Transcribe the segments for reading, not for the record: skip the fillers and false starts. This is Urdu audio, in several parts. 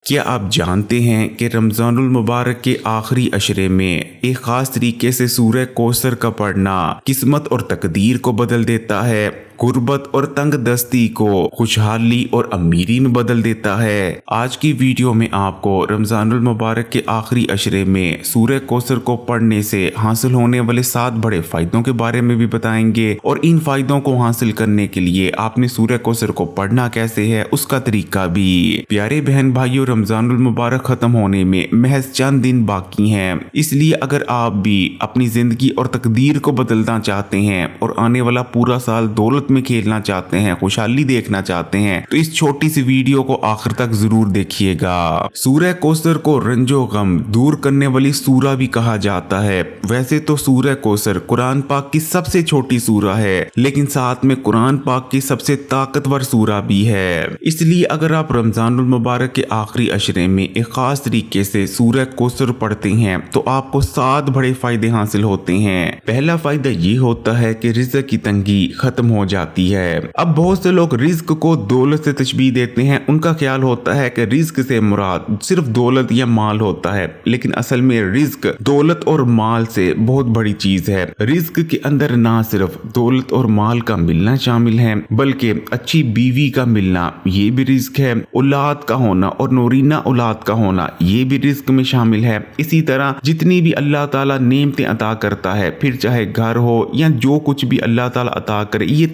کیا آپ جانتے ہیں کہ رمضان المبارک کے آخری عشرے میں ایک خاص طریقے سے سورہ کوثر کا پڑھنا قسمت اور تقدیر کو بدل دیتا ہے، غربت اور تنگ دستی کو خوشحالی اور امیری میں بدل دیتا ہے۔ آج کی ویڈیو میں آپ کو رمضان المبارک کے آخری عشرے میں سورہ کوثر کو پڑھنے سے حاصل ہونے والے 7 بڑے فائدوں کے بارے میں بھی بتائیں گے، اور ان فائدوں کو حاصل کرنے کے لیے آپ نے سورہ کوثر کو پڑھنا کیسے ہے اس کا طریقہ بھی۔ پیارے بہن بھائیوں، رمضان المبارک ختم ہونے میں محض چند دن باقی ہیں، اس لیے اگر آپ بھی اپنی زندگی اور تقدیر کو بدلنا چاہتے ہیں اور آنے والا پورا سال دولت میں کھیلنا چاہتے ہیں، خوشحالی دیکھنا چاہتے ہیں، تو اس چھوٹی سی ویڈیو کو آخر تک ضرور دیکھیے گا۔ سورہ کوثر کو رنج و غم دور کرنے والی سورہ بھی کہا جاتا ہے۔ ویسے تو سورہ کوثر قرآن پاک کی سب سے چھوٹی سورہ ہے، لیکن ساتھ میں قرآن پاک کی سب سے طاقتور سورہ بھی ہے۔ اس لیے اگر آپ رمضان المبارک کے آخری عشرے میں ایک خاص طریقے سے سورہ کوثر پڑھتے ہیں تو آپ کو 7 بڑے فائدے حاصل ہوتے ہیں۔ پہلا فائدہ یہ ہوتا ہے کہ رزق کی تنگی ختم ہو جاتی ہے۔ اب بہت سے لوگ رزق کو دولت سے تشبیہ دیتے ہیں، ان کا خیال ہوتا ہے کہ رزق سے مراد صرف دولت یا مال ہوتا ہے، لیکن اصل میں رزق دولت اور مال سے بہت بڑی چیز ہے۔ رزق کے اندر نہ صرف دولت اور مال کا ملنا شامل ہے، بلکہ اچھی بیوی کا ملنا یہ بھی رزق ہے، اولاد کا ہونا اور نورینہ اولاد کا ہونا یہ بھی رزق میں شامل ہے۔ اسی طرح جتنی بھی اللہ تعالیٰ نعمتیں عطا کرتا ہے، پھر چاہے گھر ہو یا جو کچھ بھی اللہ تعالیٰ عطا کرے، یہ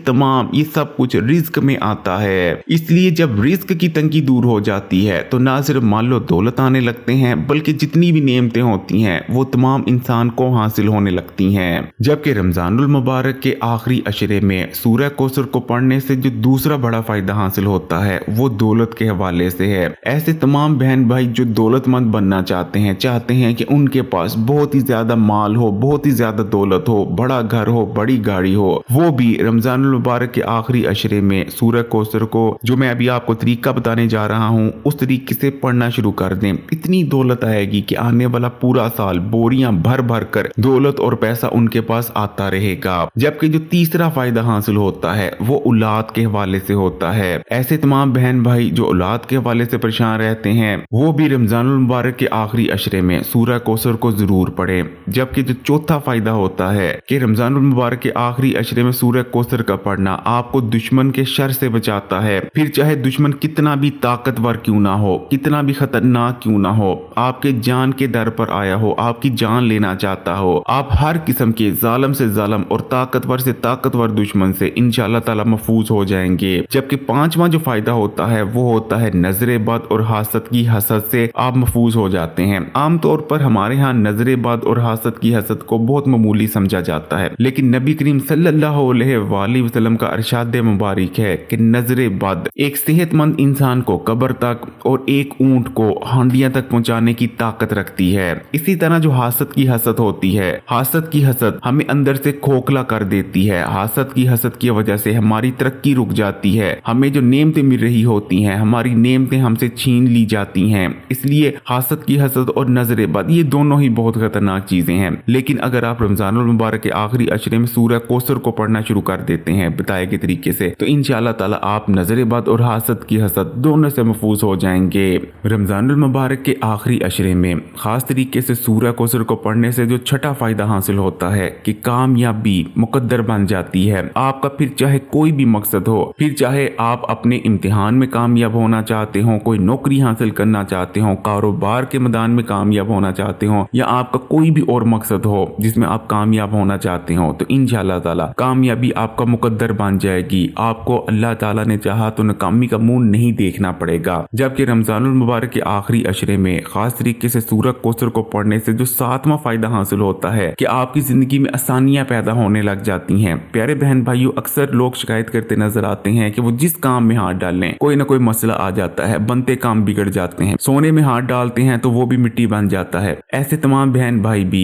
سب کچھ رزق میں آتا ہے۔ اس لیے جب رزق کی تنگی دور ہو جاتی ہے تو نہ صرف مال و دولت آنے لگتے ہیں، بلکہ جتنی بھی نعمتیں ہوتی ہیں وہ تمام انسان کو حاصل ہونے لگتی ہیں۔ جبکہ رمضان المبارک کے آخری عشرے میں سورہ کوثر کو پڑھنے سے جو دوسرا بڑا فائدہ حاصل ہوتا ہے وہ دولت کے حوالے سے ہے۔ ایسے تمام بہن بھائی جو دولت مند بننا چاہتے ہیں کہ ان کے پاس بہت ہی زیادہ مال ہو، بہت ہی زیادہ دولت ہو، بڑا گھر ہو، بڑی گاڑی ہو، وہ بھی رمضان المبارک کے آخری عشرے میں سورہ کوثر کو، جو میں ابھی آپ کو طریقہ بتانے جا رہا ہوں، اس طریقے سے پڑھنا شروع کر دیں۔ اتنی دولت آئے گی کہ آنے والا پورا سال بوریاں بھر بھر کر دولت اور پیسہ ان کے پاس آتا رہے گا۔ جبکہ جو تیسرا فائدہ حاصل ہوتا ہے وہ اولاد کے حوالے سے ہوتا ہے۔ ایسے تمام بہن بھائی جو اولاد کے حوالے سے پریشان رہتے ہیں وہ بھی رمضان المبارک کے آخری عشرے میں سورہ کوثر کو ضرور پڑھیں۔ جبکہ جو چوتھا فائدہ ہوتا ہے کہ رمضان المبارک کے آخری عشرے میں سورہ کوثر کا پڑھنا آپ کو دشمن کے شر سے بچاتا ہے، پھر چاہے دشمن کتنا بھی طاقتور کیوں نہ ہو، کتنا بھی خطرناک کیوں نہ ہو، آپ کے جان کے در پر آیا ہو، آپ کی جان لینا چاہتا ہو، آپ ہر قسم کے ظالم سے ظالم اور طاقتور سے طاقتور دشمن سے انشاءاللہ تعالی محفوظ ہو جائیں گے۔ جبکہ پانچواں جو فائدہ ہوتا ہے وہ ہوتا ہے نظر بد اور حسد کی حسد سے آپ محفوظ ہو جاتے ہیں۔ عام طور پر ہمارے ہاں نظر بد اور حسد کی حسد کو بہت معمولی سمجھا جاتا ہے، لیکن نبی کریم صلی اللہ علیہ وآلہ وسلم کا ارشاد مبارک ہے کہ نظر بد ایک صحت مند انسان کو قبر تک اور ایک اونٹ کو ہانڈیاں تک پہنچانے کی طاقت رکھتی ہے۔ اسی طرح جو حسد کی حسد ہوتی ہے، حسد کی حسد ہمیں اندر سے کھوکھلا کر دیتی ہے۔ حسد کی حسد کی وجہ سے ہماری ترقی رک جاتی ہے، ہمیں جو نعمتیں مل رہی ہوتی ہیں ہماری نعمتیں ہم سے چھین لی جاتی ہیں۔ اس لیے حسد کی حسد اور نظر بد یہ دونوں ہی بہت خطرناک چیزیں ہیں۔ لیکن اگر آپ رمضان المبارک کے آخری عشرے میں سورہ کوثر کو پڑھنا شروع کر دیتے ہیں بتائے گئے طریقے سے، تو انشاءاللہ تعالی آپ نظر بد اور حسد کی حسد دونوں سے محفوظ ہو جائیں گے۔ رمضان المبارک کے آخری عشرے میں خاص طریقے سے سورہ کوثر کو پڑھنے سے جو چھٹا فائدہ حاصل ہوتا ہے کہ کامیابی مقدر بن جاتی ہے۔ آپ کا پھر چاہے کوئی بھی مقصد ہو، پھر چاہے آپ اپنے امتحان میں کامیاب ہونا چاہتے ہوں، کوئی نوکری حاصل کرنا چاہتے ہوں، کاروبار کے میدان میں کامیاب ہونا چاہتے ہوں، یا آپ کا کوئی بھی اور مقصد ہو جس میں آپ کامیاب ہونا چاہتے ہوں، تو انشاءاللہ تعالی کامیابی آپ کا مقدر بن جائے گی۔ آپ کو اللہ تعالیٰ نے چاہا تو ناکامی کا منہ نہیں دیکھنا پڑے گا۔ جبکہ رمضان المبارک کے آخری عشرے میں خاص طریقے سے سورہ کوثر کو پڑھنے سے جو 7واں فائدہ حاصل ہوتا ہے کہ آپ کی زندگی میں آسانیاں پیدا ہونے لگ جاتی ہیں۔ پیارے بہن بھائیوں، اکثر لوگ شکایت کرتے نظر آتے ہیں کہ وہ جس کام میں ہاتھ ڈالیں کوئی نہ کوئی مسئلہ آ جاتا ہے، بنتے کام بگڑ جاتے ہیں، سونے میں ہاتھ ڈالتے ہیں تو وہ بھی مٹی بن جاتا ہے۔ ایسے تمام بہن بھائی بھی